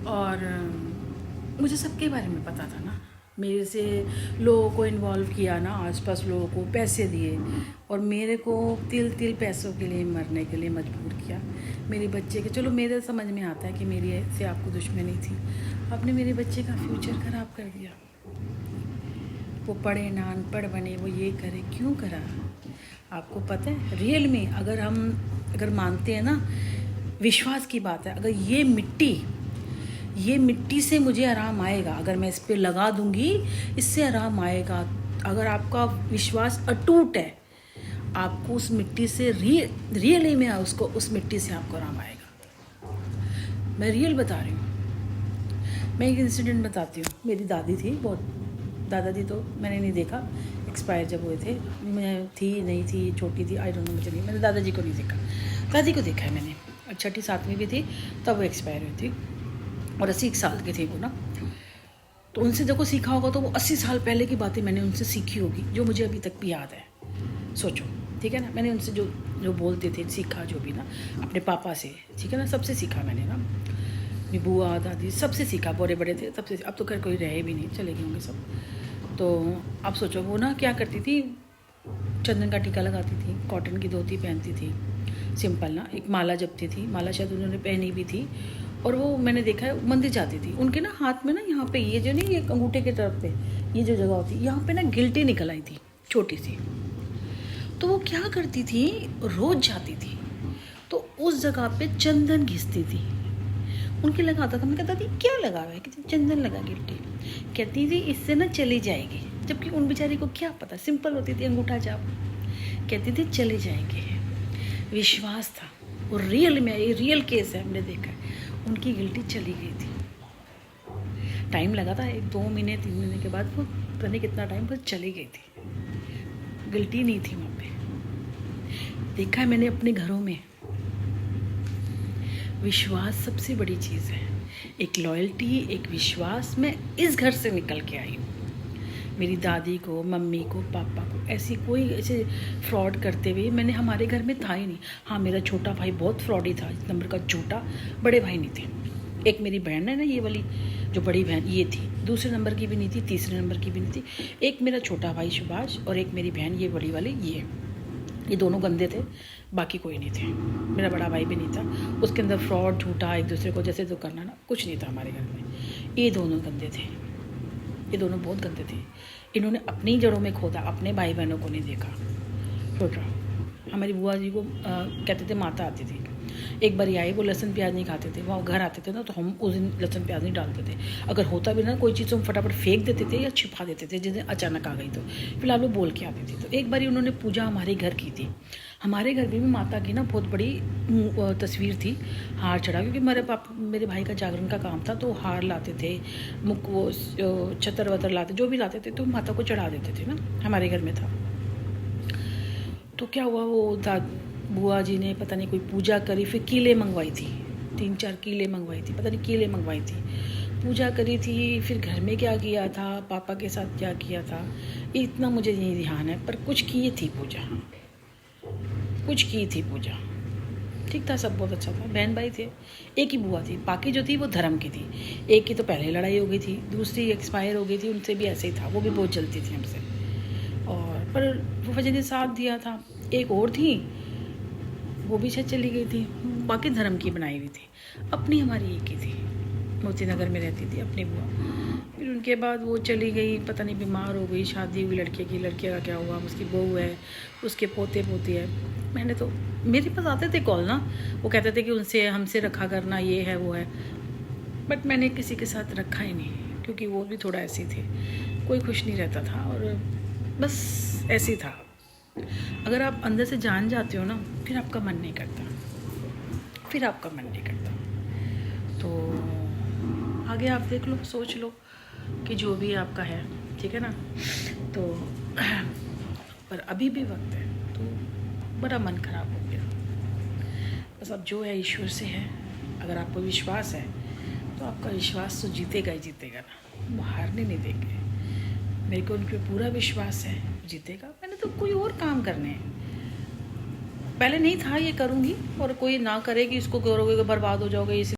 और मुझे सबके बारे में पता था ना। मेरे से लोगों को इन्वॉल्व किया ना, आसपास लोगों को पैसे दिए और मेरे को तिल तिल पैसों के लिए मरने के लिए मजबूर किया। मेरे बच्चे के, चलो मेरे समझ में आता है कि मेरी से आपको दुश्मनी थी, आपने मेरे बच्चे का फ्यूचर ख़राब कर दिया। वो पढ़े ना, अनपढ़ बने, वो ये करे, क्यों करा? आपको पता है रियल में अगर मानते हैं ना, विश्वास की बात है, अगर ये मिट्टी से मुझे आराम आएगा, अगर मैं इस पर लगा दूंगी इससे आराम आएगा। अगर आपका विश्वास अटूट है, आपको उस मिट्टी से रियली में उसको उस मिट्टी से आपको आराम आएगा। मैं रियल बता रही हूँ। मैं एक इंसिडेंट बताती हूँ। मेरी दादी थी, बहुत दादाजी तो मैंने नहीं देखा, एक्सपायर जब हुए थे, मैं थी नहीं थी, छोटी थी, आई डोंट नो, मुझे नहीं, मैंने दादाजी को नहीं देखा। दादी को देखा है मैंने, 6ठी 7वीं भी थी तब वो एक्सपायर हुई थी और 80 साल के थे वो ना। तो उनसे देखो सीखा होगा तो वो 80 साल पहले की बातें मैंने उनसे सीखी होगी, जो मुझे अभी तक भी याद है। सोचो, ठीक है ना, मैंने उनसे जो बोलते थे सीखा, जो भी ना, अपने पापा से, ठीक है ना, सबसे सीखा मैंने ना, अपनी बुआ दादी सबसे सीखा, बड़े बड़े थे सबसे। अब तो खैर कोई रहे भी नहीं, चले गए होंगे सब। तो अब सोचो वो ना क्या करती थी, चंदन का टीका लगाती थी, कॉटन की धोती पहनती थी, सिंपल ना, एक माला जपती थी, माला शायद उन्होंने पहनी भी थी। और वो मैंने देखा है मंदिर जाती थी, उनके ना हाथ में ना, यहाँ पे ये जो नहीं, ये अंगूठे के तरफ पे ये जो जगह होती है, यहाँ पे ना गिल्टी निकल आई थी छोटी सी। तो वो क्या करती थी, रोज जाती थी तो उस जगह पे चंदन घिसती थी, उनके लगाता था। मैं कहता थी क्या लगा हुआ है, कहती चंदन लगा गिल्टी, कहती थी इससे ना चली जाएगी। जबकि उन बेचारी को क्या पता, सिंपल होती थी अंगूठा जाप, कहती थी चले जाएंगे। विश्वास था, और रियल में, ये रियल केस है, हमने देखा है, उनकी गिल्टी चली गई थी। टाइम लगा था, 1-2 महीने 3 महीने के बाद वो पता नहीं कितना टाइम पर चली गई थी, गिल्टी नहीं थी वहाँ पे। देखा है मैंने अपने घरों में। विश्वास सबसे बड़ी चीज़ है, एक लॉयल्टी, एक विश्वास। मैं इस घर से निकल के आई हूँ। मेरी दादी को, मम्मी को, पापा को ऐसी कोई ऐसे फ्रॉड करते हुए मैंने हमारे घर में था ही नहीं। हाँ, मेरा छोटा भाई बहुत फ्रॉडी था, इस नंबर का झूठा, बड़े भाई नहीं थे। एक मेरी बहन है ना, ये वाली जो बड़ी बहन, ये थी, दूसरे नंबर की भी नहीं थी, तीसरे नंबर की भी नहीं थी। एक मेरा छोटा भाई सुभाष और एक मेरी बहन, ये बड़ी वाली, ये दोनों गंदे थे, बाकी कोई नहीं थे। मेरा बड़ा भाई भी नहीं था, उसके अंदर फ्रॉड, झूठा, एक दूसरे को जैसे तो करना ना, कुछ नहीं था हमारे घर में। ये दोनों गंदे थे, ये दोनों बहुत गंदे थे। इन्होंने अपनी जड़ों में खोदा, अपने भाई बहनों को नहीं देखा। सोचो, हमारी बुआ जी को कहते थे माता आती थी, एक बार आए, वो लहसुन प्याज नहीं खाते थे, वो घर आते थे ना, तो हम उस दिन लहसुन प्याज नहीं डालते थे। अगर होता भी ना कोई चीज़ तो हम फटाफट फेंक देते थे या छिपा देते थे, जिस दिन अचानक आ गई तो फिलहाल वो बोल के आती थी। तो एक बार उन्होंने पूजा हमारे घर की थी। हमारे घर में भी माता की ना बहुत बड़ी तस्वीर थी, हार चढ़ा, क्योंकि मेरे भाई का जागरण का काम था, तो हार लाते थे, वो छतर वतर लाते, जो भी लाते थे तो माता को चढ़ा देते थे ना, हमारे घर में था। तो क्या हुआ, वो बुआ जी ने पता नहीं कोई पूजा करी, फिर कीले मंगवाई थी, 3-4 कीले मंगवाई थी, पता नहीं कीले मंगवाई थी, पूजा करी थी। फिर घर में क्या किया था, पापा के साथ क्या किया था, इतना मुझे नहीं ध्यान है, पर कुछ की थी पूजा, कुछ की थी पूजा, ठीक था, सब बहुत अच्छा था। बहन भाई थे, एक ही बुआ थी, बाकी जो थी वो धर्म की थी। एक की तो पहले लड़ाई हो गई थी, दूसरी एक्सपायर हो गई थी, उनसे भी ऐसे ही था, वो भी बहुत जलती थी हमसे, और पर फूफा जी ने साथ दिया था। एक और थी, वो भी शायद चली गई थी, बाकी धर्म की बनाई हुई थी। अपनी हमारी एक ही थी, मोती नगर में रहती थी अपनी बुआ। फिर उनके बाद वो चली गई, पता नहीं बीमार हो गई, शादी हुई लड़के की, लड़के का क्या हुआ, उसकी बहू है, उसके पोते पोती है। मैंने तो, मेरे पास आते थे कॉल ना, वो कहते थे कि उनसे हमसे रखा करना, ये है वो है, बट मैंने किसी के साथ रखा ही नहीं, क्योंकि वो भी थोड़ा ऐसी थे, कोई खुश नहीं रहता था, और बस ऐसे ही था। अगर आप अंदर से जान जाते हो ना, फिर आपका मन नहीं करता, फिर आपका मन नहीं करता। तो आगे आप देख लो, सोच लो कि जो भी आपका है, ठीक है ना। तो पर अभी भी वक्त है, तो बड़ा मन खराब हो गया। बस अब जो है ईश्वर से है, अगर आपको विश्वास है तो आपका विश्वास तो जीतेगा ही जीतेगा ना, वो हारने नहीं देंगे। मेरे को उन पर पूरा विश्वास है, जीतेगा। मैंने तो कोई और काम करने हैं, पहले नहीं था ये करूँगी, और कोई ना करेगी इसको करोगे बर्बाद हो जाओगे, इसी